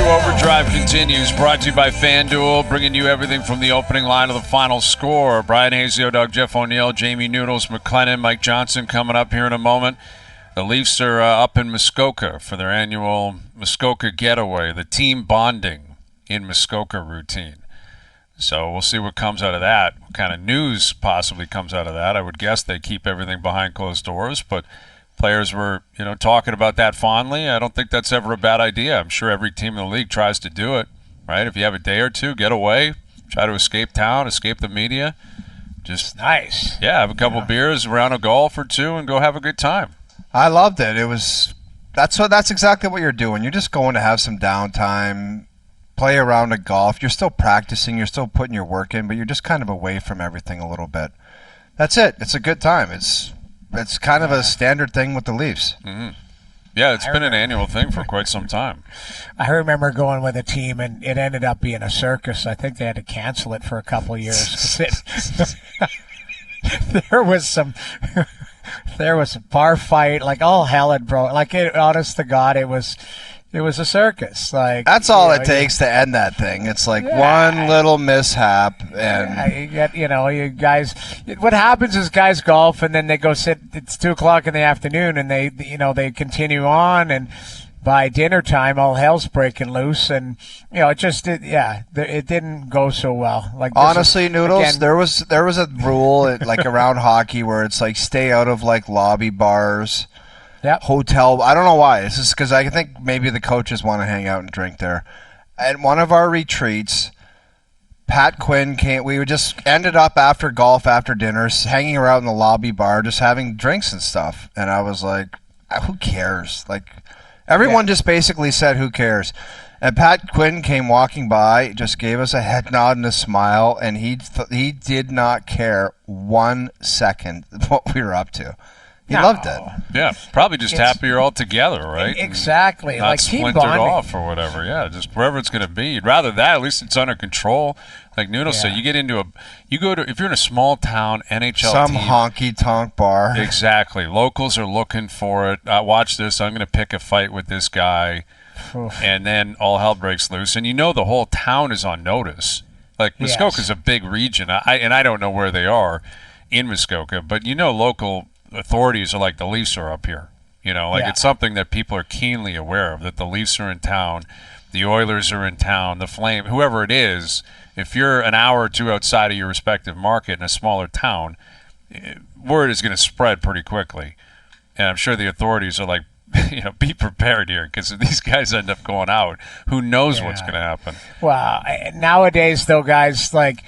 OverDrive continues, brought to you by FanDuel, bringing you everything from the opening line to the final score. Bryan Hayes, Dog, Jeff O'Neill, Jamie Noodles McLennan, Mike Johnson coming up here in a moment. The Leafs are up in Muskoka for their annual Muskoka getaway, the team bonding in Muskoka routine. So we'll see what comes out of that, what kind of news possibly comes out of that. I would guess they keep everything behind closed doors, but players were, talking about that fondly. I don't think that's ever a bad idea. I'm sure every team in the league tries to do it, right? If you have a day or two, get away, try to escape town, escape the media. Just nice. Yeah, have a couple beers, a round of golf or two, and go have a good time. I loved it. That's exactly what you're doing. You're just going to have some downtime, play a round of golf. You're still practicing, you're still putting your work in, but you're just kind of away from everything a little bit. That's it. It's a good time. It's kind of a standard thing with the Leafs. Mm-hmm. Yeah, it's been an annual thing for quite some time. I remember going with a team, and it ended up being a circus. I think they had to cancel it for a couple of years. There was some bar fight, like all hell had broke. Like, honest to God, it was a circus. Like, that's all it takes to end that thing. It's like one little mishap, and you guys. What happens is guys golf, and then they go sit. It's 2:00 in the afternoon, and they continue on, and by dinner time, all hell's breaking loose, and it didn't go so well. Like, honestly, Noodles, there was a rule like around hockey where it's like stay out of like lobby bars. Yep. Hotel. I don't know why. It's just because I think maybe the coaches want to hang out and drink there. At one of our retreats, Pat Quinn came. We just ended up after golf, after dinner, hanging around in the lobby bar, just having drinks and stuff. And I was like, who cares? Like, everyone just basically said, who cares? And Pat Quinn came walking by, just gave us a head nod and a smile, and he did not care 1 second what we were up to. He loved it. Yeah, probably just happy you're all together, right? Exactly. Not like splintered off or whatever. Yeah, just wherever it's going to be. You'd rather that. At least it's under control. Like Noodle said, if you're in a small town NHL some team, honky tonk bar. Exactly. Locals are looking for it. Watch this. I'm going to pick a fight with this guy, and then all hell breaks loose. And the whole town is on notice. Like Muskoka's a big region. I don't know where they are in Muskoka, but local authorities are like, the Leafs are up here. It's something that people are keenly aware of, that the Leafs are in town, the Oilers are in town, the Flame, whoever it is. If you're an hour or two outside of your respective market in a smaller town, word is going to spread pretty quickly. And I'm sure the authorities are like, be prepared here, because if these guys end up going out, who knows what's going to happen. Well, nowadays, though, guys like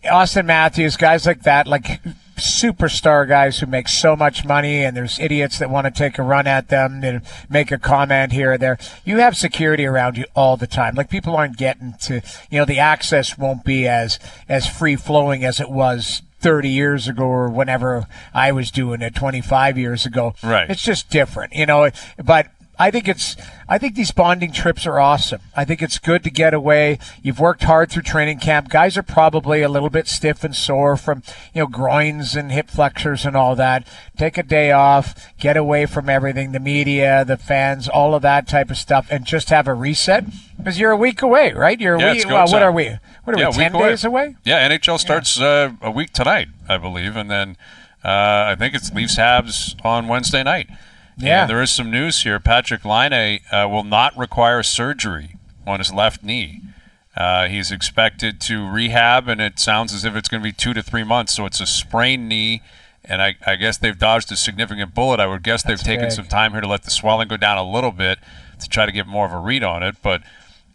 Austin Matthews, guys like that, like superstar guys who make so much money, and there's idiots that want to take a run at them and make a comment here or there. You have security around you all the time. Like, people aren't getting to, the access won't be as free flowing as it was 30 years ago or whenever I was doing it 25 years ago. Right. It's just different, but I think these bonding trips are awesome. I think it's good to get away. You've worked hard through training camp. Guys are probably a little bit stiff and sore from, groins and hip flexors and all that. Take a day off, get away from everything, the media, the fans, all of that type of stuff, and just have a reset. Because you're a week away, right? What are we? 10 days away? Yeah, NHL starts a week tonight, I believe, and then I think it's Leafs Habs on Wednesday night. Yeah. And there is some news here. Patrik Laine will not require surgery on his left knee. He's expected to rehab, and it sounds as if it's going to be 2 to 3 months. So it's a sprained knee, and I guess they've dodged a significant bullet. I would guess they've taken some time here to let the swelling go down a little bit to try to get more of a read on it. But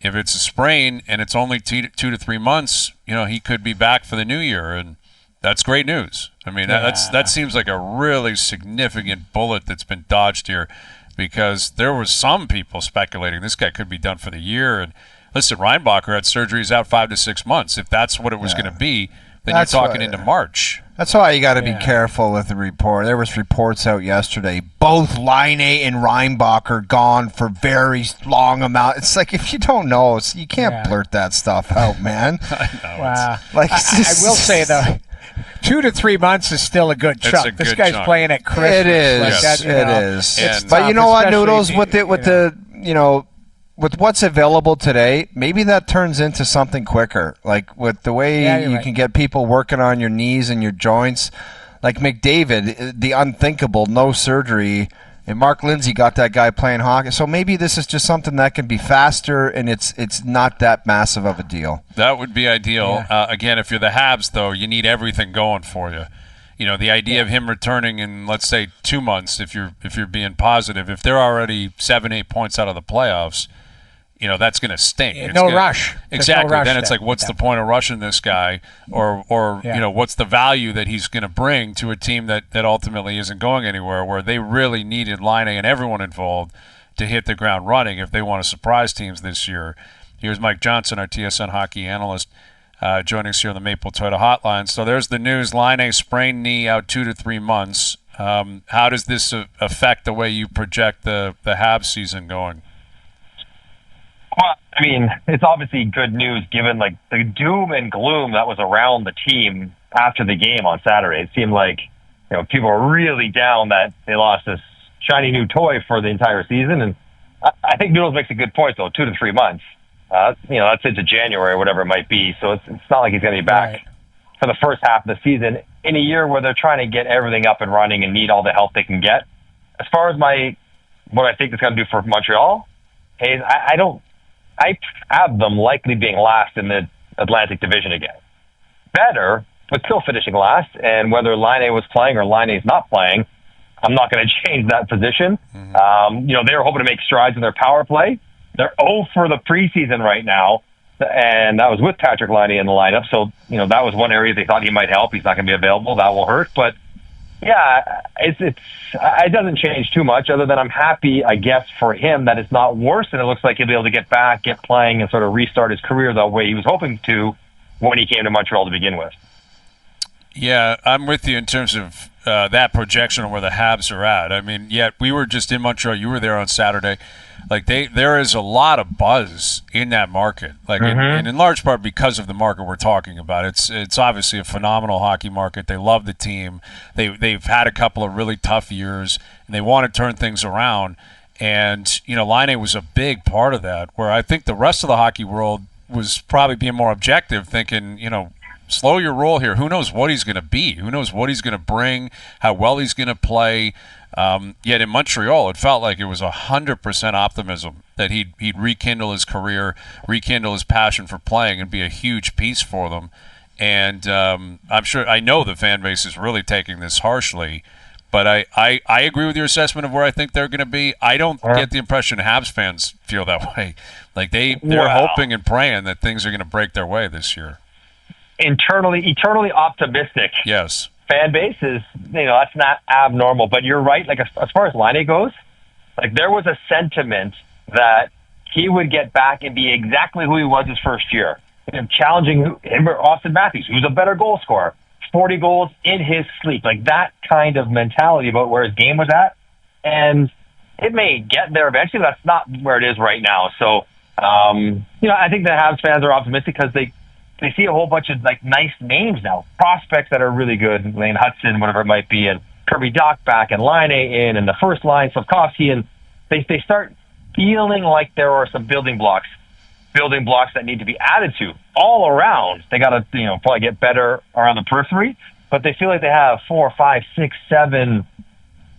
if it's a sprain and it's only 2 to 3 months, he could be back for the new year, and that's great news. I mean, that seems like a really significant bullet that's been dodged here, because there was some people speculating this guy could be done for the year. And listen, Reinbacher had surgeries out 5 to 6 months. If that's what it was going to be, then you're talking into March. That's why you got to be careful with the report. There was reports out yesterday. Both Laine and Reinbacher gone for very long amount. It's like, if you don't know, you can't blurt that stuff out, man. I know. Wow. I will say, though, 2 to 3 months is still a good chunk. This guy's playing at Christmas. It is. Like that, it is. It's but tough, you know what, Noodles, with the with what's available today, maybe that turns into something quicker. Like with the way you can get people working on your knees and your joints. Like McDavid, the unthinkable, no surgery. And Mark Lindsay got that guy playing hockey. So maybe this is just something that can be faster, and it's not that massive of a deal. That would be ideal. Yeah. Again, if you're the Habs, though, you need everything going for you. You know, the idea of him returning in, let's say, 2 months, if you're being positive, if they're already 7-8 points out of the playoffs, you know, that's going to stink. Yeah, rush. Exactly. No rush then it's like, what's the point of rushing this guy? Or you know, what's the value that he's going to bring to a team that ultimately isn't going anywhere, where they really needed Laine and everyone involved to hit the ground running if they want to surprise teams this year. Here's Mike Johnson, our TSN Hockey analyst, joining us here on the Maple Toyota Hotline. So there's the news. Laine sprained knee, out 2 to 3 months. How does this affect the way you project the Habs season going? Well, I mean, it's obviously good news given like the doom and gloom that was around the team after the game on Saturday. It seemed like, you know, people were really down that they lost this shiny new toy for the entire season. And I think Noodles makes a good point, though, 2 to 3 months. You know, that's into January or whatever it might be. So it's not like he's going to be back for the first half of the season in a year where they're trying to get everything up and running and need all the help they can get. As far as what I think it's going to do for Montreal, Hayes, I have them likely being last in the Atlantic Division again. Better, but still finishing last. And whether Laine was playing or Laine's not playing, I'm not going to change that position. Mm-hmm. You know, they were hoping to make strides in their power play. They're 0 for the preseason right now, and that was with Patrik Laine in the lineup. So, you know, that was one area they thought he might help. He's not going to be available. That will hurt. But, yeah, it doesn't change too much, other than I'm happy, I guess, for him that it's not worse, and it looks like he'll be able to get back, get playing, and sort of restart his career the way he was hoping to when he came to Montreal to begin with. Yeah, I'm with you in terms of that projection of where the Habs are at. I mean, yet we were just in Montreal. You were there on Saturday. Like there is a lot of buzz in that market, like, and in large part because of the market we're talking about. It's obviously a phenomenal hockey market. They love the team. They've had a couple of really tough years, and they want to turn things around. And you know, Laine was a big part of that. Where I think the rest of the hockey world was probably being more objective, thinking, you know, slow your roll here. Who knows what he's going to be? Who knows what he's going to bring? How well he's going to play? Yet in Montreal, it felt like it was 100% optimism that he'd rekindle his career, rekindle his passion for playing, and be a huge piece for them. And I know the fan base is really taking this harshly, but I agree with your assessment of where I think they're going to be. I don't get the impression Habs fans feel that way. Like they're hoping and praying that things are going to break their way this year. Eternally optimistic. Yes. Fan base is, you know, that's not abnormal, but you're right. Like as far as Laine goes, like there was a sentiment that he would get back and be exactly who he was his first year, challenging him or Austin Matthews, who's a better goal scorer, 40 goals in his sleep, like that kind of mentality about where his game was at. And it may get there eventually, but that's not where it is right now. So, you know, I think the Habs fans are optimistic because they see a whole bunch of like nice names now, prospects that are really good, Lane Hudson, whatever it might be, and Kirby Dach back, and Laine in, and the first line, Slavkovsky, and they start feeling like there are some building blocks that need to be added to all around. They got to, you know, probably get better around the periphery, but they feel like they have 4, 5, 6, 7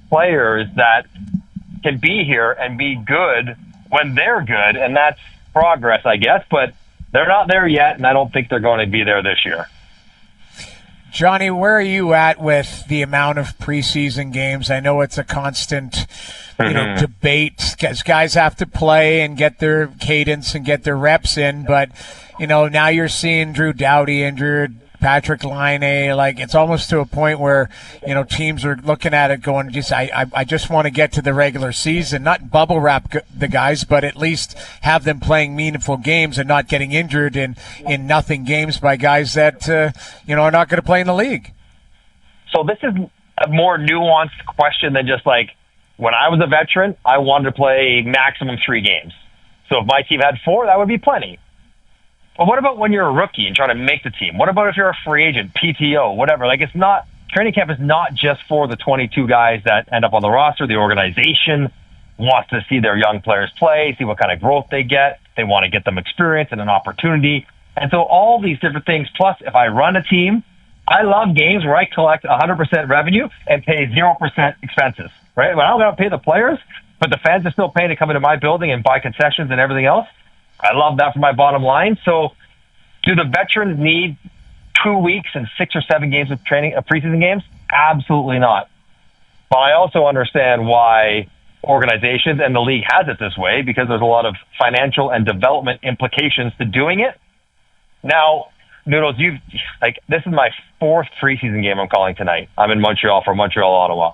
players that can be here and be good when they're good, and that's progress, I guess, but they're not there yet, and I don't think they're going to be there this year. Johnny, where are you at with the amount of preseason games? I know it's a constant, debate because guys have to play and get their cadence and get their reps in. But, you know, now you're seeing Drew Doughty injured, Patrik Laine. Like, it's almost to a point where, you know, teams are looking at it going, I just want to get to the regular season, not bubble wrap the guys, but at least have them playing meaningful games and not getting injured in nothing games by guys that, are not going to play in the league. So this is a more nuanced question than just like, when I was a veteran, I wanted to play maximum 3 games. So if my team had 4, that would be plenty. But what about when you're a rookie and trying to make the team? What about if you're a free agent, PTO, whatever? Like, it's not, training camp is not just for the 22 guys that end up on the roster, the organization. wants to see their young players play, see what kind of growth they get. They want to get them experience and an opportunity. And so all these different things, plus if I run a team, I love games where I collect 100% revenue and pay 0% expenses, right? When I'm going to pay the players, but the fans are still paying to come into my building and buy concessions and everything else. I love that for my bottom line. So do the veterans need 2 weeks and 6 or 7 games of training, of preseason games? Absolutely not. But I also understand why organizations and the league has it this way, because there's a lot of financial and development implications to doing it. Now, Noodles, this is my 4th preseason game I'm calling tonight. I'm in Montreal for Montreal, Ottawa.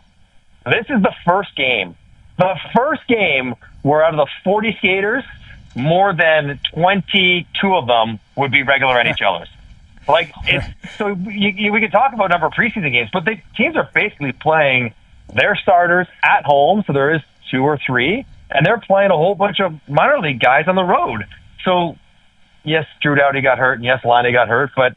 This is the first game where out of the 40 skaters, more than 22 of them would be regular NHLers. So we could talk about number of preseason games, but the teams are basically playing their starters at home, so there is 2 or 3, and they're playing a whole bunch of minor league guys on the road. So, yes, Drew Doughty got hurt, and yes, Laine got hurt, but,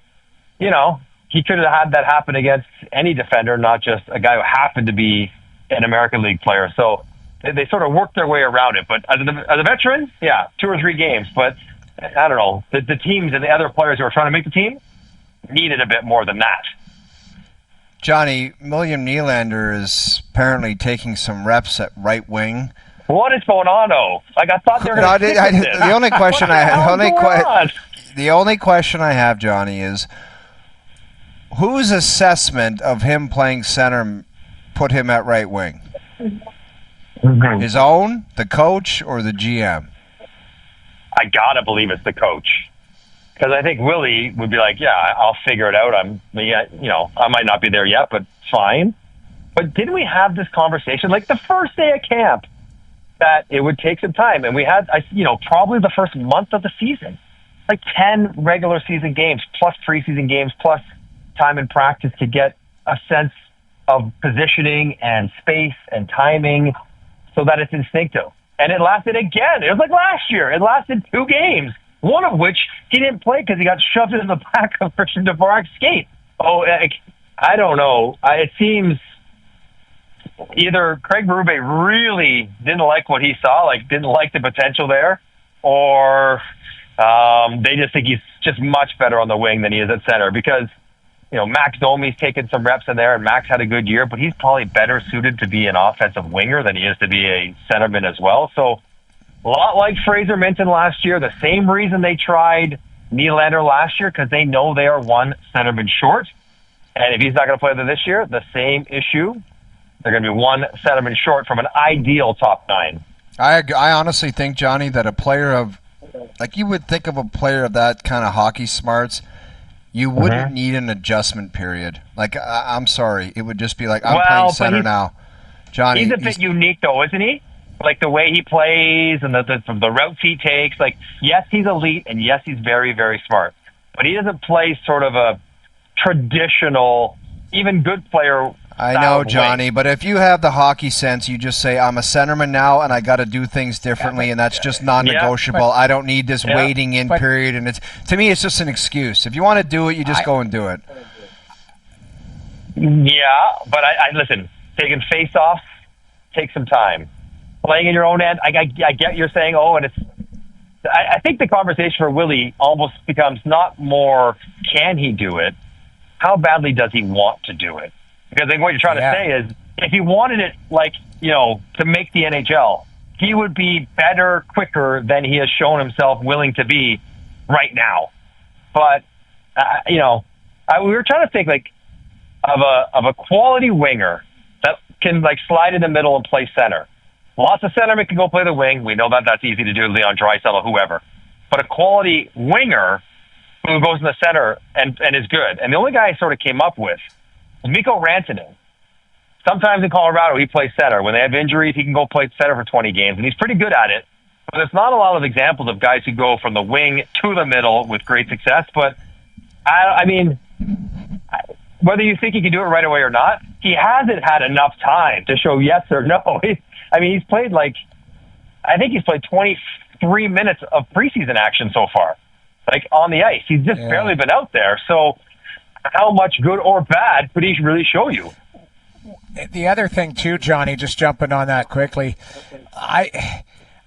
he could have had that happen against any defender, not just a guy who happened to be an American League player. So they sort of worked their way around it. But as a veteran, 2 or 3 games. But I don't know. The teams and the other players who are trying to make the team needed a bit more than that. Johnny, William Nylander is apparently taking some reps at right wing. What is going on, though? I thought they were going to The only question the only question I have, Johnny, is whose assessment of him playing center put him at right wing? Mm-hmm. His own, the coach, or the GM? I gotta believe it's the coach, because I think Willie would be like, "Yeah, I'll figure it out. I might not be there yet, but fine." But didn't we have this conversation like the first day of camp that it would take some time, and we had, probably the first month of the season, like 10 regular season games plus preseason games plus time in practice to get a sense of positioning and space and timing so that it's instinctive. And it lasted again. It was like last year. It lasted 2 games, one of which he didn't play because he got shoved in the back of Christian Dvorak's skate. I don't know. It seems either Craig Berube really didn't like what he saw, didn't like the potential there, or they just think he's just much better on the wing than he is at center, because Max Domi's taken some reps in there, and Max had a good year, but he's probably better suited to be an offensive winger than he is to be a centerman as well. So a lot like Fraser Minton last year, the same reason they tried Nylander last year, because they know they are one centerman short. And if he's not going to play there this year, the same issue. They're going to be one centerman short from an ideal top 9. I honestly think, Johnny, that a player of, you would think of a player of that kind of hockey smarts, you wouldn't need an adjustment period. I'm sorry. It would just be I'm playing center now. Johnny, he's a bit unique, though, isn't he? The way he plays and the routes he takes. Yes, he's elite, and yes, he's very, very smart. But he doesn't play sort of a traditional, even good player. I know, Johnny, but if you have the hockey sense, you just say, I'm a centerman now, and I got to do things differently, and that's just non-negotiable. I don't need this waiting in period, and to me, it's just an excuse. If you want to do it, you just go and do it. Yeah, but I listen, taking face-offs takes some time. Playing in your own end, I get you're saying, and it's. I think the conversation for Willie almost becomes not more, can he do it? How badly does he want to do it? Because I think what you're trying to say is, if he wanted it, to make the NHL, he would be better, quicker than he has shown himself willing to be right now. But, we were trying to think, of a quality winger that can, slide in the middle and play center. Lots of centermen can go play the wing. We know that that's easy to do, Leon Draisaitl or whoever. But a quality winger who goes in the center and is good. And the only guy I sort of came up with was Mikko Rantanen. Sometimes in Colorado, he plays center. When they have injuries, he can go play center for 20 games, and he's pretty good at it. But there's not a lot of examples of guys who go from the wing to the middle with great success. But, whether you think he can do it right away or not, he hasn't had enough time to show yes or no. He's played I think he's played 23 minutes of preseason action so far, on the ice. He's just barely been out there. So how much good or bad could he really show you? The other thing too, Johnny, just jumping on that quickly,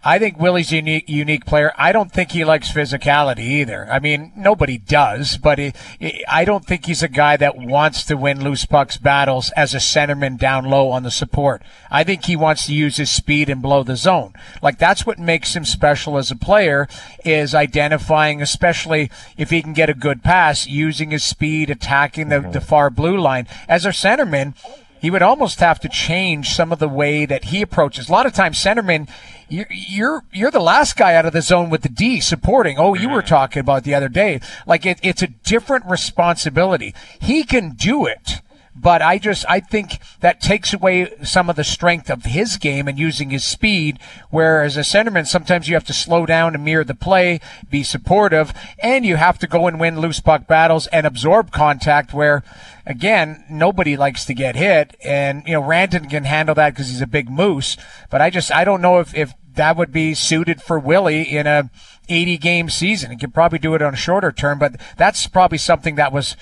I think Willie's a unique player. I don't think he likes physicality either. I mean, nobody does, but I don't think he's a guy that wants to win loose pucks battles as a centerman down low on the support. I think he wants to use his speed and blow the zone. Like, that's what makes him special as a player, is identifying, especially if he can get a good pass, using his speed, attacking the far blue line. As a centerman, he would almost have to change some of the way that he approaches. A lot of times, centermen, you're the last guy out of the zone with the D supporting. Oh, you were talking about the other day. Like, it's a different responsibility. He can do it, but I think that takes away some of the strength of his game and using his speed, whereas a centerman, sometimes you have to slow down and mirror the play, be supportive, and you have to go and win loose puck battles and absorb contact where, again, nobody likes to get hit. And, Ranton can handle that because he's a big moose, but I don't know if that would be suited for Willie in a 80-game season. He could probably do it on a shorter term, but that's probably something that was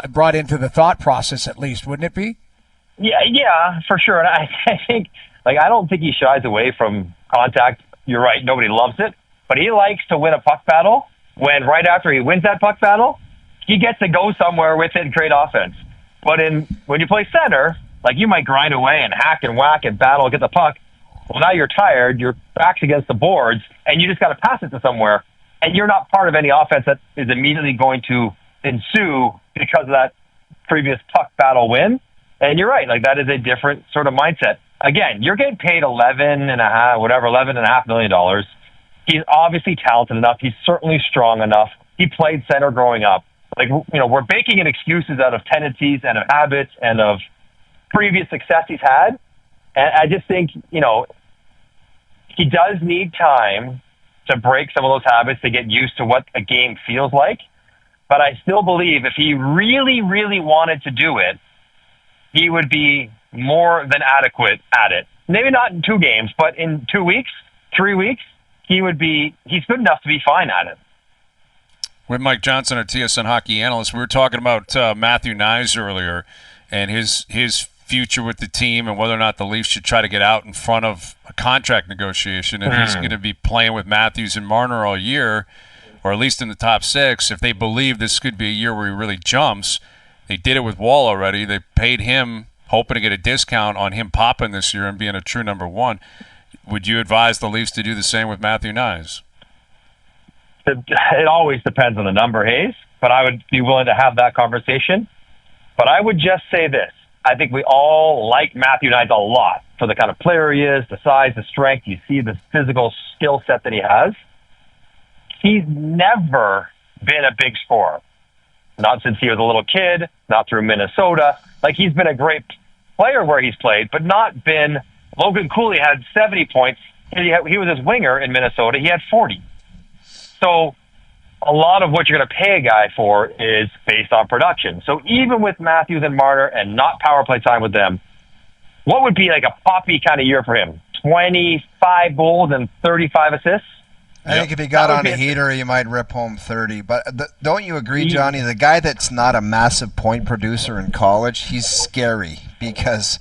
brought into the thought process, at least, wouldn't it be? Yeah, for sure. And I think, I don't think he shies away from contact. You're right, nobody loves it, but he likes to win a puck battle when right after he wins that puck battle, he gets to go somewhere with it and create offense. But when you play center, you might grind away and hack and whack and battle, get the puck. Well, now you're tired, your back's against the boards, and you just got to pass it to somewhere, and you're not part of any offense that is immediately going to ensue because of that previous puck battle win. And you're right, that is a different sort of mindset. Again, you're getting paid $11.5 million. He's obviously talented enough. He's certainly strong enough. He played center growing up. We're baking in excuses out of tendencies and of habits and of previous success he's had. And I just think, he does need time to break some of those habits to get used to what a game feels like. But I still believe if he really, really wanted to do it, he would be more than adequate at it. Maybe not in 2 games, but in 2 weeks, 3 weeks, he's good enough to be fine at it. With Mike Johnson, our TSN Hockey analyst, we were talking about Matthew Knies earlier and his future with the team and whether or not the Leafs should try to get out in front of a contract negotiation. And he's going to be playing with Matthews and Marner all year, or at least in the top 6. If they believe this could be a year where he really jumps, they did it with Wall already. They paid him, hoping to get a discount on him popping this year and being a true number 1. Would you advise the Leafs to do the same with Matthew Knies? It always depends on the number, Hayes, but I would be willing to have that conversation. But I would just say this. I think we all like Matthew Knies a lot for the kind of player he is, the size, the strength. You see the physical skill set that he has. He's never been a big scorer. Not since he was a little kid, not through Minnesota. He's been a great player where he's played, but not been... Logan Cooley had 70 points. He was his winger in Minnesota. He had 40. So a lot of what you're going to pay a guy for is based on production. So even with Matthews and Marner and not power play time with them, what would be a poppy kind of year for him? 25 goals and 35 assists? I think if he got on a heater, he might rip home 30. But don't you agree, Johnny? The guy that's not a massive point producer in college, he's scary because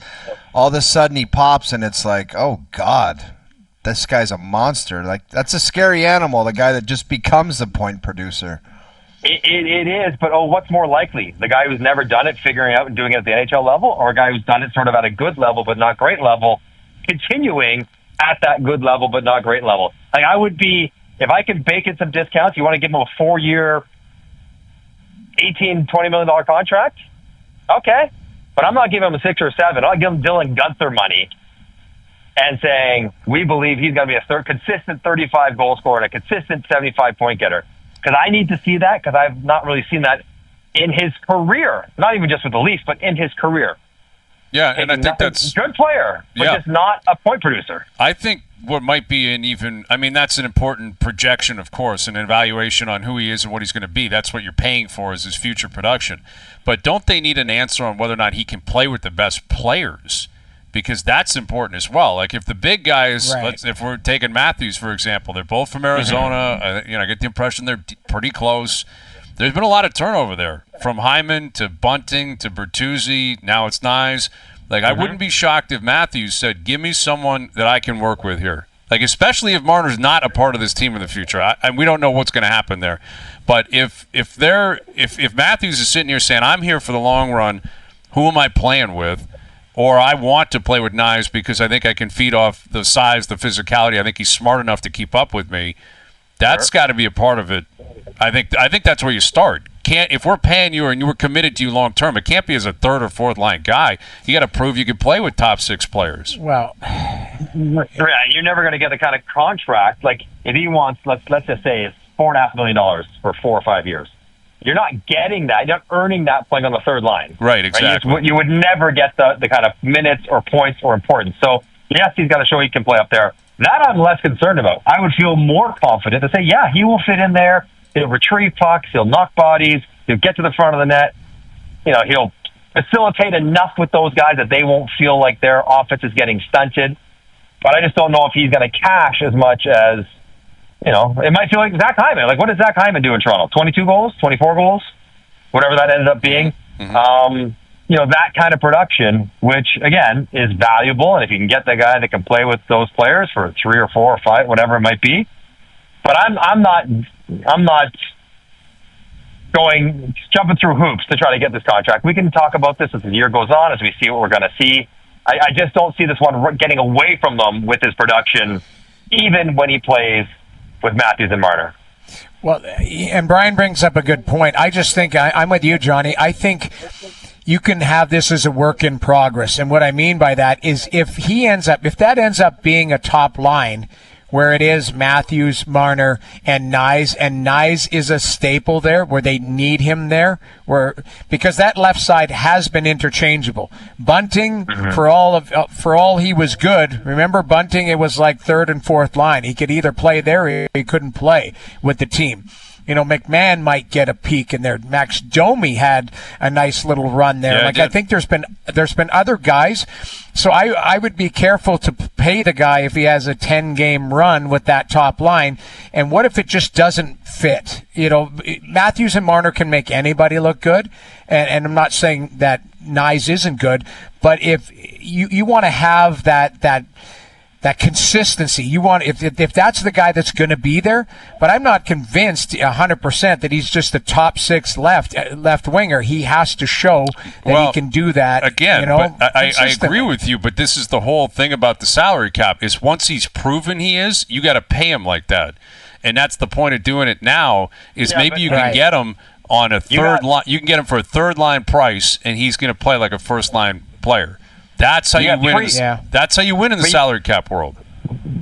all of a sudden he pops and it's oh, God, this guy's a monster. That's a scary animal, the guy that just becomes the point producer. It is, but what's more likely? The guy who's never done it, figuring out and doing it at the NHL level, or a guy who's done it sort of at a good level but not great level, continuing at that good level but not great level? I would be, if I could bake in some discounts, you want to give him a 4-year, $18, $20 million contract? Okay. But I'm not giving him a 6 or 7. I'll give him Dylan Gunther money and saying, we believe he's going to be a consistent 35 goal scorer and a consistent 75 point getter. Because I need to see that, because I've not really seen that in his career. Not even just with the Leafs, but in his career. Yeah, and I think that's... Good player, but just not a point producer. I think what might be that's an important projection, of course, an evaluation on who he is and what he's going to be. That's what you're paying for, is his future production. But don't they need an answer on whether or not he can play with the best players? Because that's important as well. If the big guys, right. If we're taking Matthews, for example, they're both from Arizona. I get the impression they're pretty close. There's been a lot of turnover there, from Hyman to Bunting to Bertuzzi. Now it's Knies. Like, I wouldn't be shocked if Matthews said, give me someone that I can work with here. Like, especially if Marner's not a part of this team in the future. And we don't know what's going to happen there. But if Matthews is sitting here saying, I'm here for the long run, who am I playing with? Or I want to play with Knies because I think I can feed off the size, the physicality. I think he's smart enough to keep up with me. That's got to be a part of it. I think that's where you start. If we're paying you and you were committed to you long term, it can't be as a third or fourth line guy. You got to prove you can play with top 6 players. Well, you're never going to get the kind of contract. Like, if he wants, let's just say it's $4.5 million for 4 or 5 years. You're not getting that. You're not earning that playing on the third line. Right, exactly. Right? You would never get the kind of minutes or points or importance. So, yes, he's got to show he can play up there. That I'm less concerned about. I would feel more confident to say, yeah, he will fit in there. He'll retrieve pucks. He'll knock bodies. He'll get to the front of the net. He'll facilitate enough with those guys that they won't feel like their offense is getting stunted. But I just don't know if he's going to cash as much as, it might feel like Zach Hyman. Like, what did Zach Hyman do in Toronto? 22 goals? 24 goals? Whatever that ended up being. That kind of production, which, again, is valuable. And if you can get the guy that can play with those players for 3 or 4 or 5, whatever it might be. But I'm not jumping through hoops to try to get this contract. We can talk about this as the year goes on, as we see what we're going to see. I just don't see this one getting away from them with his production, even when he plays with Matthews and Marner. Well, and Brian brings up a good point. I just think, I'm with you, Johnny. I think you can have this as a work in progress. And what I mean by that is if that ends up being a top line, where it is Matthews, Marner, and Knies is a staple there, where they need him there, because that left side has been interchangeable. Bunting, for all he was good, remember Bunting, it was like third and fourth line. He could either play there or he couldn't play with the team. McMahon might get a peek in there. Max Domi had a nice little run there. Yeah, I think there's been other guys. So I would be careful to pay the guy if he has a 10-game run with that top line. And what if it just doesn't fit? Matthews and Marner can make anybody look good. And I'm not saying that Knies isn't good, but if you want to have that consistency. You want if that's the guy that's going to be there, but I'm not convinced 100% that he's just the top 6 left winger. He has to show that he can do that again. I agree with you, but this is the whole thing about the salary cap. Is once he's proven he is, you got to pay him like that, and that's the point of doing it now. Maybe you can get him on a third line. You can get him for a third line price, and he's going to play like a first line player. That's how you win. That's how you win in the salary cap world.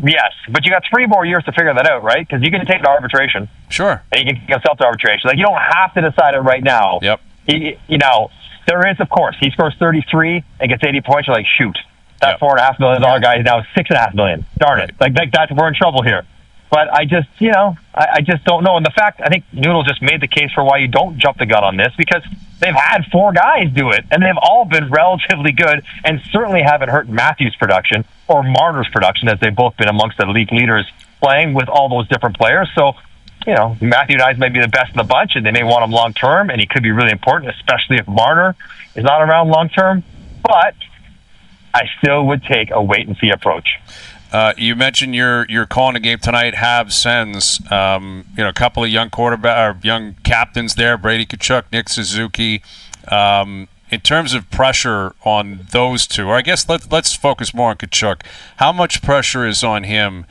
Yes, but you got 3 more years to figure that out, right? Because you can take it to arbitration. Sure. And you can take yourself to arbitration. Like, you don't have to decide it right now. Yep. There is, of course, he scores 33 and gets 80 points. You're like, shoot, that $4.5 million guy is now $6.5 million. Darn it! Like that, we're in trouble here. But I just don't know. And the fact, I think Noodle just made the case for why you don't jump the gun on this, because they've had 4 guys do it, and they've all been relatively good, and certainly haven't hurt Matthews' production or Marner's production, as they've both been amongst the league leaders playing with all those different players. So, Matthew Knies may be the best of the bunch, and they may want him long term, and he could be really important, especially if Marner is not around long term. But I still would take a wait and see approach. You mentioned you're calling a game tonight. Have sends a couple of young young captains there, Brady Tkachuk, Nick Suzuki. In terms of pressure on those two, or I guess let's focus more on Tkachuk. How much pressure is on him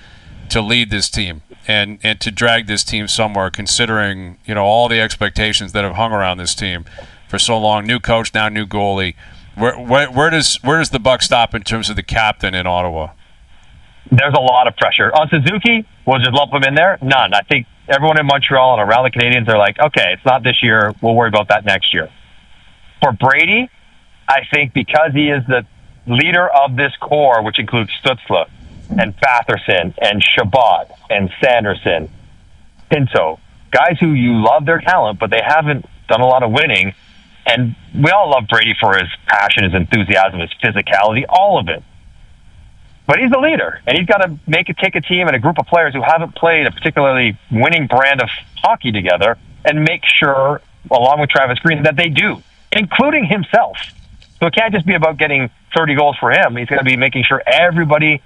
to lead this team and to drag this team somewhere, considering all the expectations that have hung around this team for so long? New coach, now new goalie. Where does the buck stop in terms of the captain in Ottawa? There's a lot of pressure. On Suzuki, we'll just lump him in there. None. I think everyone in Montreal and around the Canadiens are like, okay, it's not this year. We'll worry about that next year. For Brady, I think because he is the leader of this core, which includes Stützle and Batherson and Shabbat and Sanderson, Pinto, guys who you love their talent, but they haven't done a lot of winning. And we all love Brady for his passion, his enthusiasm, his physicality, all of it. But he's the leader, and he's got to take a team and a group of players who haven't played a particularly winning brand of hockey together and make sure, along with Travis Green, that they do, including himself. So it can't just be about getting 30 goals for him. He's going to be making sure everybody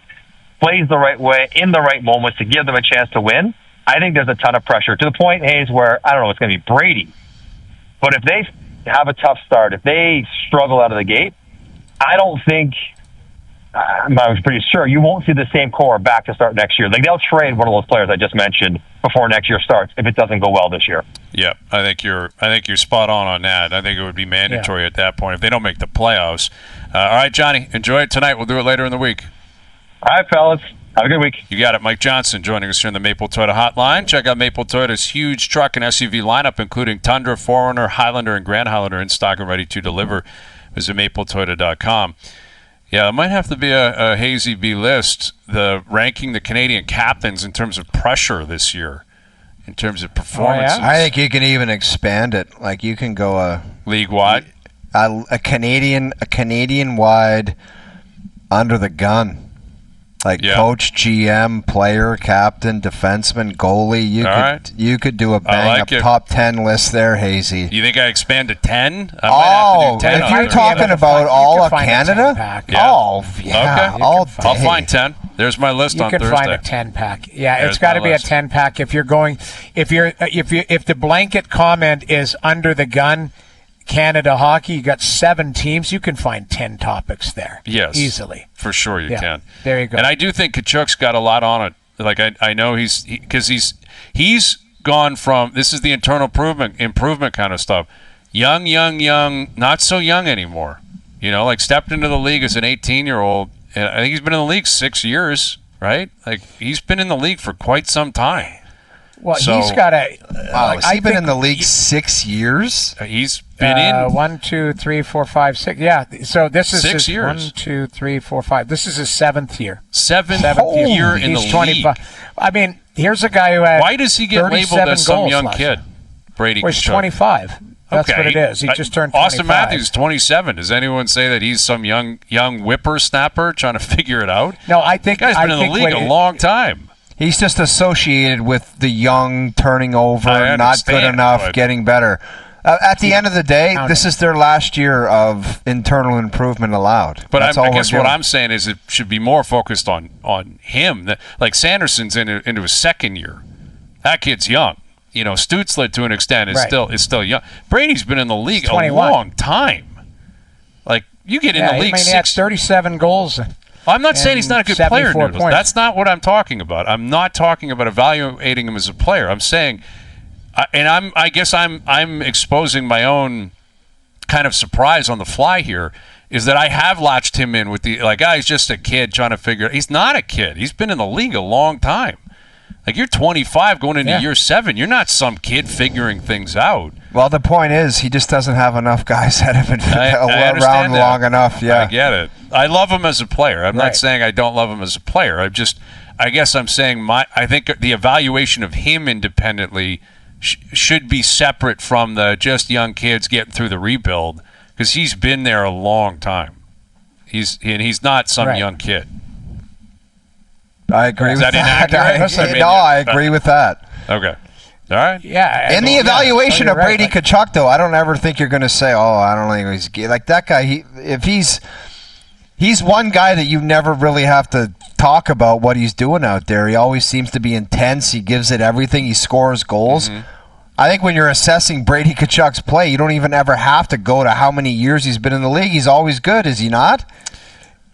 plays the right way in the right moments to give them a chance to win. I think there's a ton of pressure to the point, Hayes, where I don't know, it's going to be Brady. But if they have a tough start, if they struggle out of the gate, I don't think, I'm pretty sure you won't see the same core back to start next year. Like, they'll trade one of those players I just mentioned before next year starts if it doesn't go well this year. Yeah, I think you're spot on that. I think it would be mandatory at that point if they don't make the playoffs. All right, Johnny, enjoy it tonight. We'll do it later in the week. All right, fellas. Have a good week. You got it. Mike Johnson joining us here in the Maple Toyota Hotline. Check out Maple Toyota's huge truck and SUV lineup, including Tundra, 4Runner, Highlander, and Grand Highlander in stock and ready to deliver. Visit mapletoyota.com. Yeah, it might have to be a Hazy B list, ranking the Canadian captains in terms of pressure this year, in terms of performances. Oh, yeah? I think you can even expand it. Like, you can go league-wide? A Canadian-wide under the gun. Like coach, GM, player, captain, defenseman, goalie. You could do a bang-up top 10 list there, Hazy. You think I expand to 10? I might have to do 10. If you're talking about all of Canada? Yeah. Yeah. Okay. All day. I'll find 10. There's my list on Thursday. You can find a 10-pack. Yeah, it's got to be a 10-pack. If you're going, if the blanket comment is under the gun, Canada hockey, you got 7 teams, you can find 10 topics there. Yes. Easily. For sure you can. There you go. And I do think Tkachuk's got a lot on it. Like, I know he's gone from, this is the internal improvement kind of stuff. Young, not so young anymore. You know, like, stepped into the league as an 18-year-old. And I think he's been in the league 6 years, right? Like, he's been in the league for quite some time. Well, he's got a. Wow, has he been in the league 6 years? He's been in 1, 2, 3, 4, 5, 6. Yeah. So this is 6 his years. 1, 2, 3, 4, 5. This is his 7th year. Seventh year in the He's 25. league. I mean, here's a guy who had. Why does he get labeled as some young kid? Brady Tkachuk. He's Tkachuk. 25. That's what it is. He just turned 25. Austin Matthews, 27. Does anyone say that he's some young whippersnapper trying to figure it out? No, I think the guy's been in the league a long time. He's just associated with the young, turning over, not good enough, getting better. At the end of the day, this is their last year of internal improvement allowed. But I guess what I'm saying is it should be more focused on him. Like, Sanderson's into his second year. That kid's young. You know, Stutzler to an extent is still young. Brady's been in the league a long time. Like, you get in the league he had 37 goals. I'm not saying he's not a good player. Points. That's not what I'm talking about. I'm not talking about evaluating him as a player. I'm saying, I guess I'm exposing my own kind of surprise on the fly here, is that I have latched him in with he's just a kid trying to figure. He's not a kid. He's been in the league a long time. Like, you're 25 going into year 7. You're not some kid figuring things out. Well, the point is, he just doesn't have enough guys that have been around long enough. Yeah, I get it. I love him as a player. I'm not saying I don't love him as a player. I guess I'm saying I think the evaluation of him independently should be separate from the just young kids getting through the rebuild, because he's been there a long time. He's not some young kid. I agree with that. I agree with that. Okay. All right. Yeah. In the evaluation of Brady Tkachuk, though, I don't ever think you're going to say, I don't think he's gay. Like, that guy, if he's one guy that you never really have to talk about what he's doing out there. He always seems to be intense. He gives it everything. He scores goals. Mm-hmm. I think when you're assessing Brady Tkachuk's play, you don't even ever have to go to how many years he's been in the league. He's always good, is he not?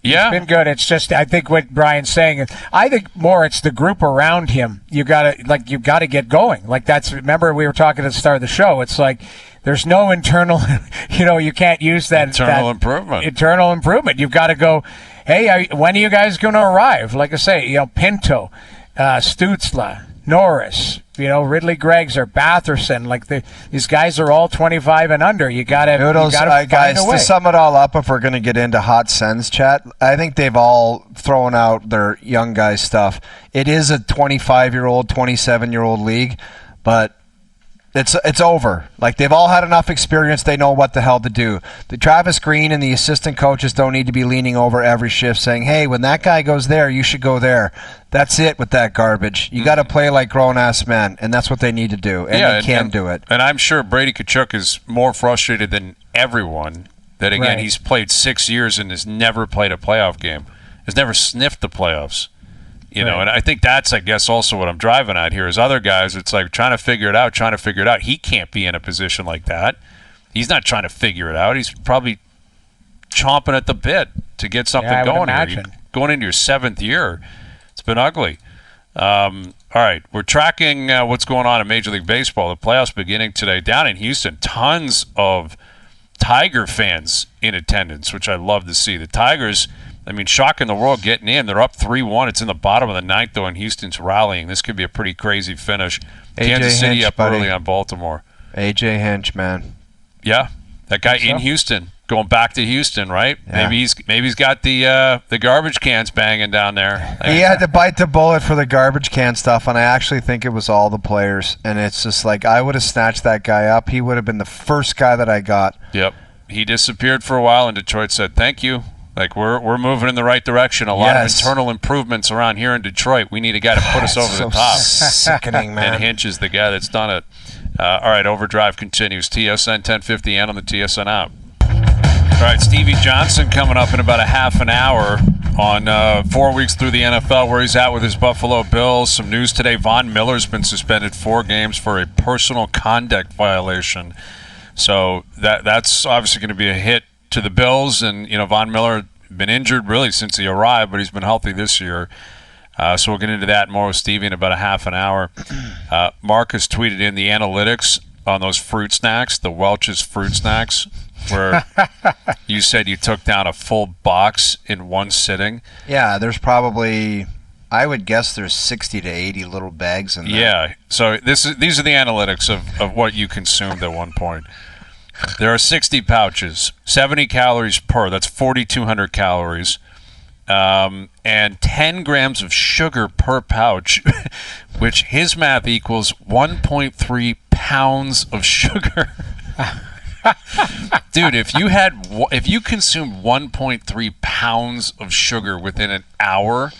Yeah, it's been good. It's just, I think what Brian's saying is, I think more it's the group around him. You got to get going. Like, remember we were talking at the start of the show. It's like there's no internal, you can't use that internal improvement. Internal improvement. You've got to go. Hey, when are you guys going to arrive? Like I say, Pinto, Stutzla, Norris, Ridley Greggs or Batherson. Like, these guys are all 25 and under. You got to guys, to sum it all up, if we're going to get into hot sends chat, I think they've all thrown out their young guys stuff. It is a 25-year-old, 27-year-old league, but it's over. Like, they've all had enough experience. They know what the hell to do. The Travis Green and the assistant coaches don't need to be leaning over every shift saying, hey, when that guy goes there, you should go there. That's it with that garbage. You got to play like grown-ass men, and that's what they need to do, and they can do it. And I'm sure Brady Tkachuk is more frustrated than everyone That, again, Right. he's played 6 years and has never played a playoff game, has never sniffed the playoffs. You know, Right. and I think that's, I guess, also what I'm driving at here is other guys, it's like trying to figure it out. He can't be in a position like that. He's not trying to figure it out. He's probably chomping at the bit to get something I would going here. imagine. You're going into your 7th year. It's been ugly. All right, we're tracking what's going on in Major League Baseball. The playoffs beginning today. Down in Houston, tons of Tiger fans in attendance, which I love to see. The Tigers, I mean, shocking the world getting in. They're up 3-1. It's in the bottom of the 9th, though, and Houston's rallying. This could be a pretty crazy finish. Kansas City Hinch, up buddy. early on Baltimore. AJ Hinch, man. Yeah, that guy in So? Houston, going back to Houston, right? Yeah. Maybe he's got the garbage cans banging down there. He had to bite the bullet for the garbage can stuff, and I actually think it was all the players. And it's just like, I would have snatched that guy up. He would have been the first guy that I got. Yep, he disappeared for a while, and Detroit said, "Thank you." Like we're moving in the right direction. A lot of Yes. internal improvements around here in Detroit. We need a guy to put us over So the top. sickening, man. And Hinch is the guy that's done it. All right, OverDrive continues. TSN 1050 and on the TSN app. All right, Stevie Johnson coming up in about a half an hour on 4 weeks through the NFL, where he's at with his Buffalo Bills. Some news today. Von Miller's been suspended 4 games for a personal conduct violation. So that's obviously going to be a hit to the Bills. And, you know, Von Miller been injured really since he arrived, but he's been healthy this year. So we'll get into that more with Stevie in about a half an hour. Mark has tweeted in the analytics on those fruit snacks, the Welch's fruit snacks, where you said you took down a full box in one sitting. Yeah, there's probably, I would guess there's 60 to 80 little bags in there. Yeah. So these are the analytics of what you consumed at one point. There are 60 pouches, 70 calories per. That's 4,200 calories. And 10 grams of sugar per pouch, which his math equals 1.3 pounds of sugar. Dude, if you consumed 1.3 pounds of sugar within an hour,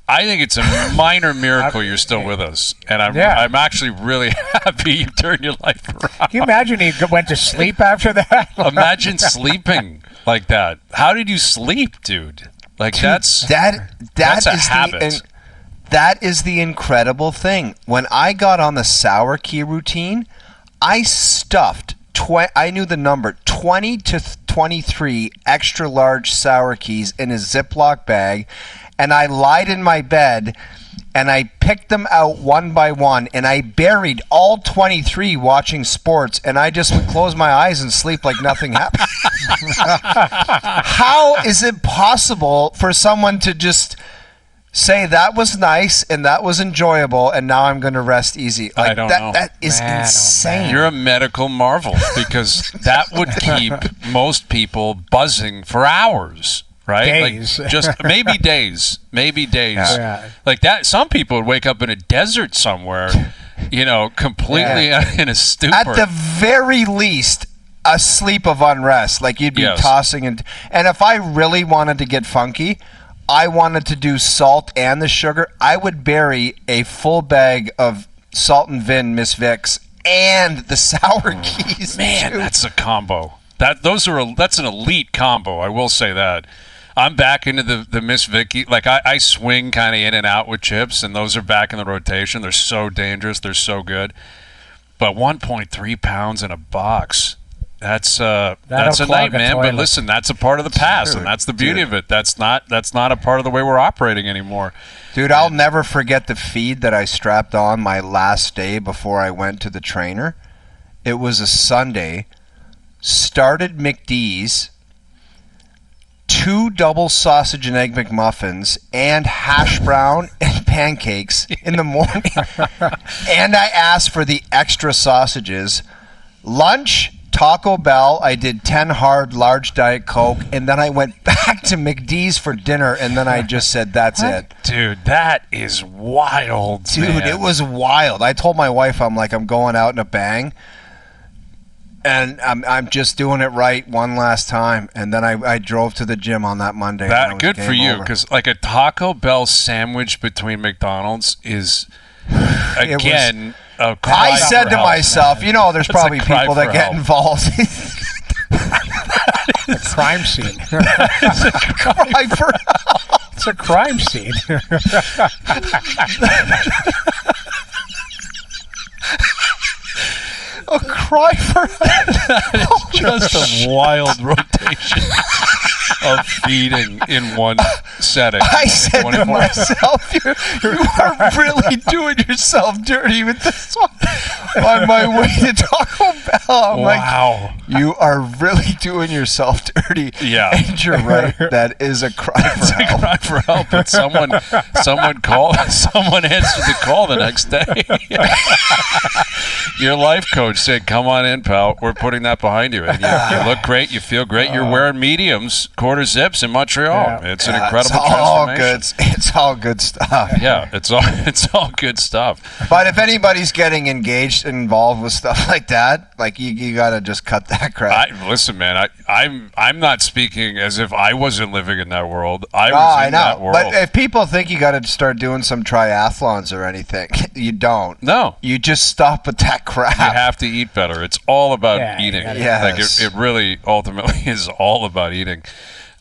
I think it's a minor miracle you're still with us, and I'm actually really happy you turned your life around. Can you imagine he went to sleep after that? Imagine sleeping like that. How did you sleep, dude? Like that's That a is habit. That is the incredible thing. When I got on the sour key routine, I stuffed I knew the number 20 to 23 extra large sour keys in a Ziploc bag, and I lied in my bed and I picked them out one by one, and I buried all 23 watching sports, and I just would close my eyes and sleep like nothing happened. How is it possible for someone to just say that was nice and that was enjoyable and now I'm going to rest easy? Like, I don't know. That is Man, oh, insane. man. You're a medical marvel, because that would keep most people buzzing for hours, right? Days. Like just maybe days. Yeah. Like that. Some people would wake up in a desert somewhere, you know, completely in a stupor. At the very least, a sleep of unrest. Like you'd be Yes. tossing and if I really wanted to get funky, I wanted to do salt and the sugar, I would bury a full bag of salt and vin Miss Vicks and the sour keys. Man, too. that's a combo. That's an elite combo. I will say that. I'm back into the Miss Vicky. Like I swing kind of in and out with chips, and those are back in the rotation. They're so dangerous. They're so good. But 1.3 pounds in a box. That's a clog night, a man. But toilet. listen, that's a part of the past, and Dude, that's the beauty of it. That's not a part of the way we're operating anymore. Dude, I'll never forget the feed that I strapped on my last day before I went to the trainer. It was a Sunday. Started McDee's, 2 double sausage and egg McMuffins, and hash brown and pancakes in the morning. And I asked for the extra sausages. Lunch, Taco Bell, I did 10 hard large Diet Coke, and then I went back to McDee's for dinner, and then I just said, that's it. Dude, that is wild, Dude, man. it was wild. I told my wife, I'm going out in a bang, and I'm just doing it right one last time. And then I drove to the gym on that Monday. and it was Good for game you, over. because like a Taco Bell sandwich between McDonald's is again a cry I said for to help. myself, there's That's a probably cry people for that get help. involved. A crime scene. It's a cry for help. It's a crime scene. A cry for help. Just a wild rotation of feeding in one setting. I said to 24 myself, you are really doing yourself dirty with this one. On my way to Taco Bell, I'm wow. like, you are really doing yourself dirty. Yeah. And you're right. That is a cry for It's help. a cry for help. But someone answered the call the next day. Your life coach said, "Come on in, pal. We're putting that behind you. And you look great. You feel great. You're wearing mediums, quarter zips in Montreal. Yeah. It's an incredible it's all transformation. good. It's all good stuff. Yeah, it's all good stuff. But if anybody's getting engaged and involved with stuff like that, like you got to just cut that crap. Listen, man. I'm not speaking as if I wasn't living in that world. I was in that world. But if people think you got to start doing some triathlons or anything, you don't. No. You just stop with that crap. You have to eat better. It's all about eating. Yes. Like it really ultimately is all about eating.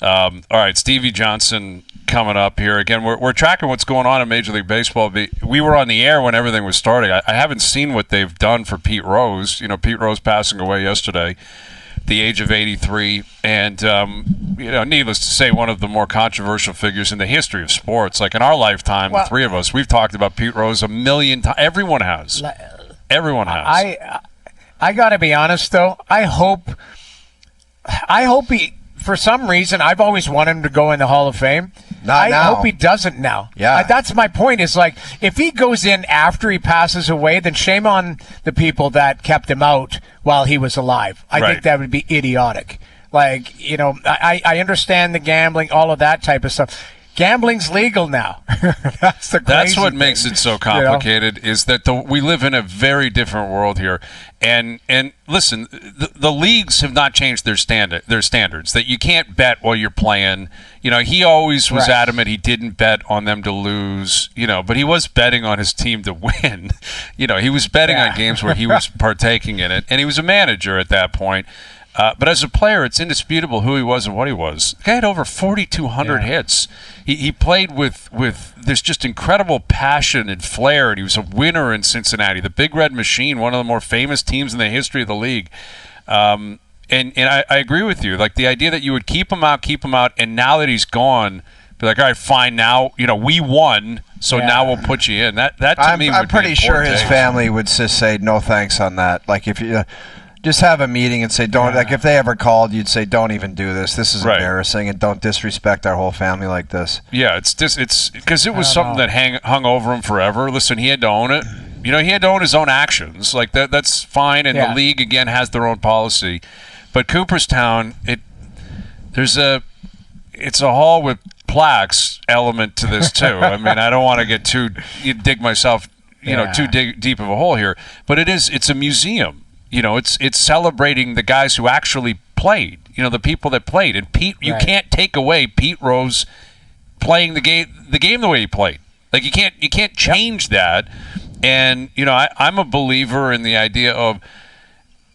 All right, Stevie Johnson coming up here. Again, we're tracking what's going on in Major League Baseball. We were on the air when everything was starting. I haven't seen what they've done for Pete Rose. Pete Rose passing away yesterday, at the age of 83. And, needless to say, one of the more controversial figures in the history of sports. Like in our lifetime, the three of us, we've talked about Pete Rose a million times. Everyone has. Everyone has. I got to be honest, though. I hope he, for some reason, I've always wanted him to go in the Hall of Fame. Not now. I hope he doesn't now. Yeah. That's my point. Is like, if he goes in after he passes away, then shame on the people that kept him out while he was alive. I think that would be idiotic. Like, I understand the gambling, all of that type of stuff. Gambling's legal now. That's what makes it so complicated, is that we live in a very different world here. And listen, the leagues have not changed their standards, that you can't bet while you're playing. He always was adamant he didn't bet on them to lose, but he was betting on his team to win. He was betting on games where he was partaking in it, and he was a manager at that point. But as a player, it's indisputable who he was and what he was. The guy had over 4,200 hits. He played with this just incredible passion and flair, and he was a winner in Cincinnati, the Big Red Machine, one of the more famous teams in the history of the league. And I agree with you. Like the idea that you would keep him out, and now that he's gone, be like, all right, fine, now we won, so now we'll put you in. That to me would be I'm pretty sure his taste. family would just say no thanks on that. Like if you. Just have a meeting and say, don't, like if they ever called, you'd say, don't even do this. This is embarrassing, and don't disrespect our whole family like this. Yeah, it's because it was something that hung over him forever. Listen, he had to own it. He had to own his own actions. Like that's fine, and the league, again, has their own policy. But Cooperstown, it's a hall with plaques element to this, too. I mean, I don't want to get dig myself, too deep of a hole here. But it's a museum. It's celebrating the guys who actually played, the people that played. And Pete, you can't take away Pete Rose playing the game the way he played. Like you can't change that. And, I'm a believer in the idea of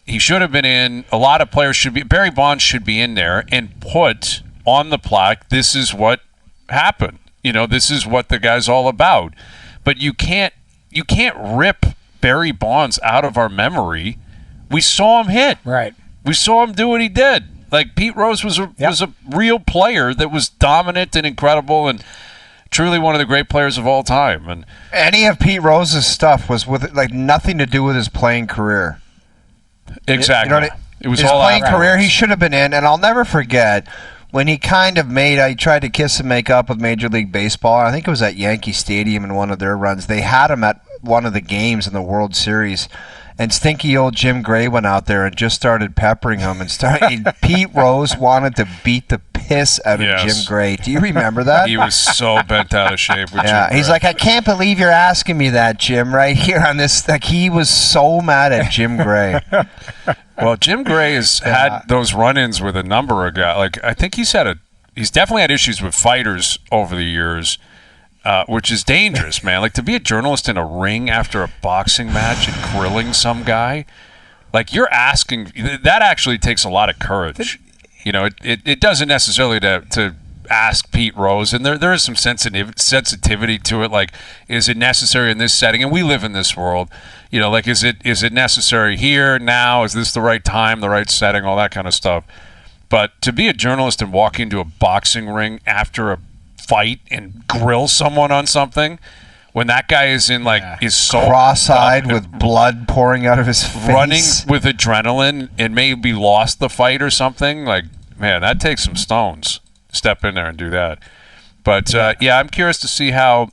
he should have been in. A lot of players should be. Barry Bonds should be in there and put on the plaque, this is what happened. This is what the guy's all about. But you can't rip Barry Bonds out of our memory. We saw him hit. Right. We saw him do what he did. Like Pete Rose was a real player that was dominant and incredible and truly one of the great players of all time. And any of Pete Rose's stuff was with nothing to do with his playing career. Exactly. It was his all playing career. afterwards. He should have been in, and I'll never forget when he kind of he tried to kiss and make up with Major League Baseball. I think it was at Yankee Stadium in one of their runs. They had him at one of the games in the World Series. And stinky old Jim Gray went out there and just started peppering him. And Pete Rose wanted to beat the piss out of Jim Gray. Do you remember that? He was so bent out of shape with Jim Gray. He's like, I can't believe you're asking me that, Jim, right here on this. Like, he was so mad at Jim Gray. Well, Jim Gray has had those run-ins with a number of guys. Like, I think he's definitely had issues with fighters over the years. Which is dangerous, man. Like to be a journalist in a ring after a boxing match and grilling some guy. Like, you're asking – that actually takes a lot of courage. You know, it doesn't necessarily to ask Pete Rose, and there is some sensitivity to it. Like, is it necessary in this setting? And we live in this world. You know, like, is it necessary here, now? Is this the right time, the right setting, all that kind of stuff? But to be a journalist and walk into a boxing ring after a fight and grill someone on something when that guy is in is so cross-eyed with blood pouring out of his face, running with adrenaline and maybe lost the fight or something, like, man, that takes some stones. Step in there and do that. But I'm curious to see how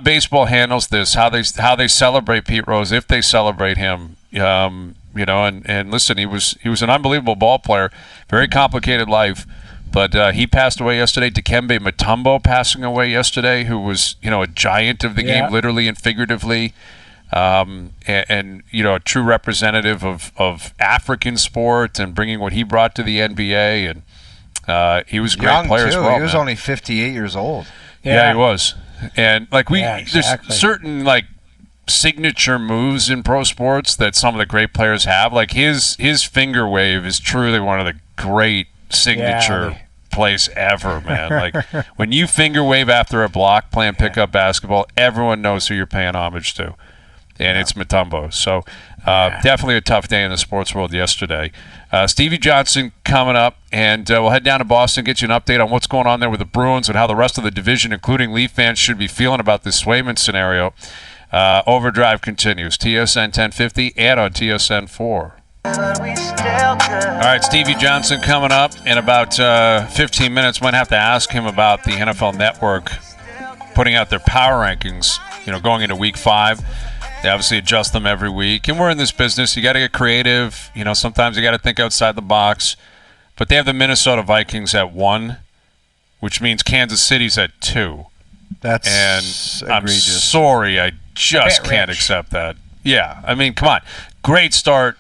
baseball handles this, how they celebrate Pete Rose, if they celebrate him. You know, and listen, he was an unbelievable ball player, very complicated life, but he passed away yesterday. Dikembe Mutombo passing away yesterday, who was, you know, a giant of the game, literally and figuratively, and you know, a true representative of African sport and bringing what he brought to the NBA, and he was a great player as well. He was only 58 years old. Yeah, he was, and like there's certain like signature moves in pro sports that some of the great players have. Like his finger wave is truly one of the great signature plays ever, man. Like when you finger wave after a block playing pickup basketball, everyone knows who you're paying homage to, and it's Mutombo. So definitely a tough day in the sports world yesterday. Stevie Johnson coming up, and we'll head down to Boston, get you an update on what's going on there with the Bruins and how the rest of the division, including Leaf fans, should be feeling about this Swayman scenario. Overdrive continues, TSN 1050 and on TSN 4. All right, Stevie Johnson coming up in about 15 minutes. Might have to ask him about the NFL Network putting out their power rankings, you know, going into Week 5. They obviously adjust them every week, and we're in this business. You got to get creative. You know, sometimes you got to think outside the box. But they have the Minnesota Vikings at 1, which means Kansas City's at 2. That's and egregious. I'm sorry, I just can't accept that. Yeah, I mean, come on. Great start,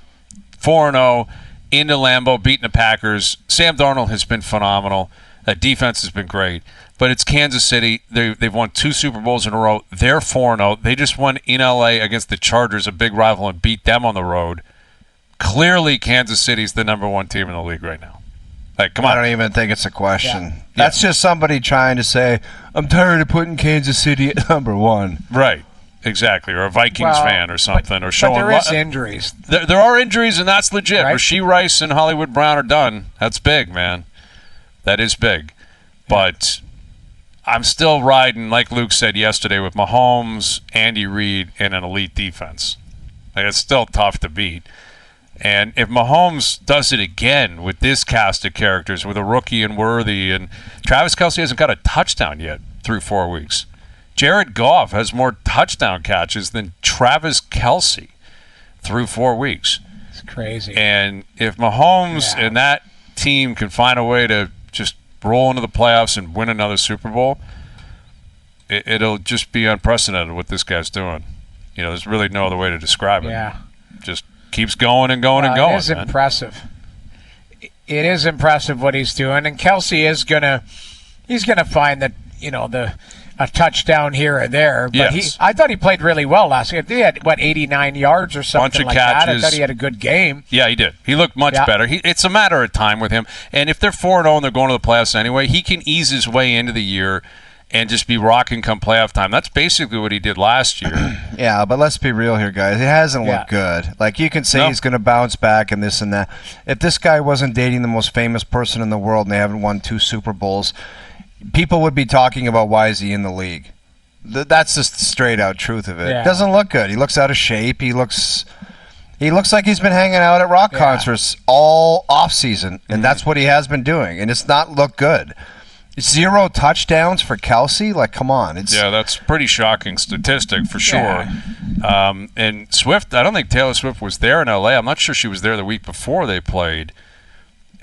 4-0, into Lambeau, beating the Packers. Sam Darnold has been phenomenal. That defense has been great. But it's Kansas City. They've won 2 Super Bowls in a row. They're 4-0. They just won in L.A. against the Chargers, a big rival, and beat them on the road. Clearly, Kansas City's the number 1 team in the league right now. Like, come on. I don't even think it's a question. Yeah. That's just somebody trying to say, I'm tired of putting Kansas City at number 1. Right. Exactly. Or a Vikings fan or something. Or showing but there is injuries. There are injuries, and that's legit. Right. Rasheed Rice and Hollywood Brown are done. That's big, man. That is big. But I'm still riding, like Luke said yesterday, with Mahomes, Andy Reid, and an elite defense. Like, it's still tough to beat. And if Mahomes does it again with this cast of characters, with a rookie and Worthy, and Travis Kelce hasn't got a touchdown yet through 4 weeks. Jared Goff has more touchdown catches than Travis Kelce through 4 weeks. It's crazy. And if Mahomes and that team can find a way to just roll into the playoffs and win another Super Bowl, it'll just be unprecedented what this guy's doing. You know, there's really no other way to describe it. Yeah. Just keeps going and going and going. It is impressive. It is impressive what he's doing, and Kelce is he's gonna find that, you know, a touchdown here or there. But I thought he played really well last year. He had 89 yards or something like that. I thought he had a good game. Yeah, he did. He looked much better. It's a matter of time with him. And if they're 4-0 and they're going to the playoffs anyway, he can ease his way into the year and just be rocking come playoff time. That's basically what he did last year. Yeah, but let's be real here, guys. It hasn't looked good. Like, you can say he's going to bounce back and this and that. If this guy wasn't dating the most famous person in the world and they haven't won 2 Super Bowls, people would be talking about why is he in the league. That's just the straight-out truth of it. Yeah. Doesn't look good. He looks out of shape. He looks like he's been hanging out at rock concerts all off-season, and that's what he has been doing, and it's not looked good. 0 touchdowns for Kelce? Like, come on. That's a pretty shocking statistic for sure. And Swift, I don't think Taylor Swift was there in L.A. I'm not sure she was there the week before they played.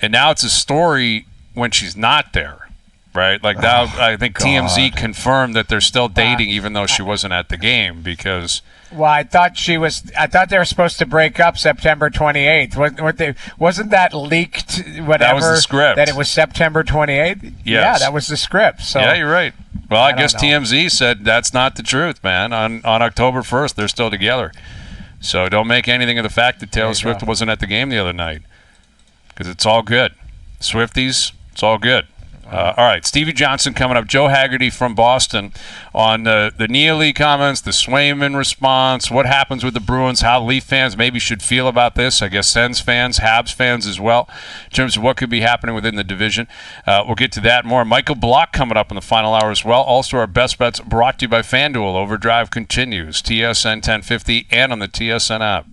And now it's a story when she's not there, right? Like, now I think TMZ confirmed that they're still dating even though she wasn't at the game because... Well, I thought they were supposed to break up September 28th. Wasn't that leaked? Whatever. That was the script. That it was September 28th. Yes. Yeah, that was the script. So yeah, you're right. Well, I guess don't know. TMZ said that's not the truth, man. On October 1st, they're still together. So don't make anything of the fact that Taylor Swift wasn't at the game the other night, because it's all good. Swifties, it's all good. All right, Stevie Johnson coming up. Joe Haggerty from Boston on the Neely comments, the Swayman response, what happens with the Bruins, how Leaf fans maybe should feel about this. I guess Sens fans, Habs fans as well, in terms of what could be happening within the division. We'll get to that more. Michael Block coming up in the final hour as well. Also, our best bets brought to you by FanDuel. Overdrive continues. TSN 1050 and on the TSN app.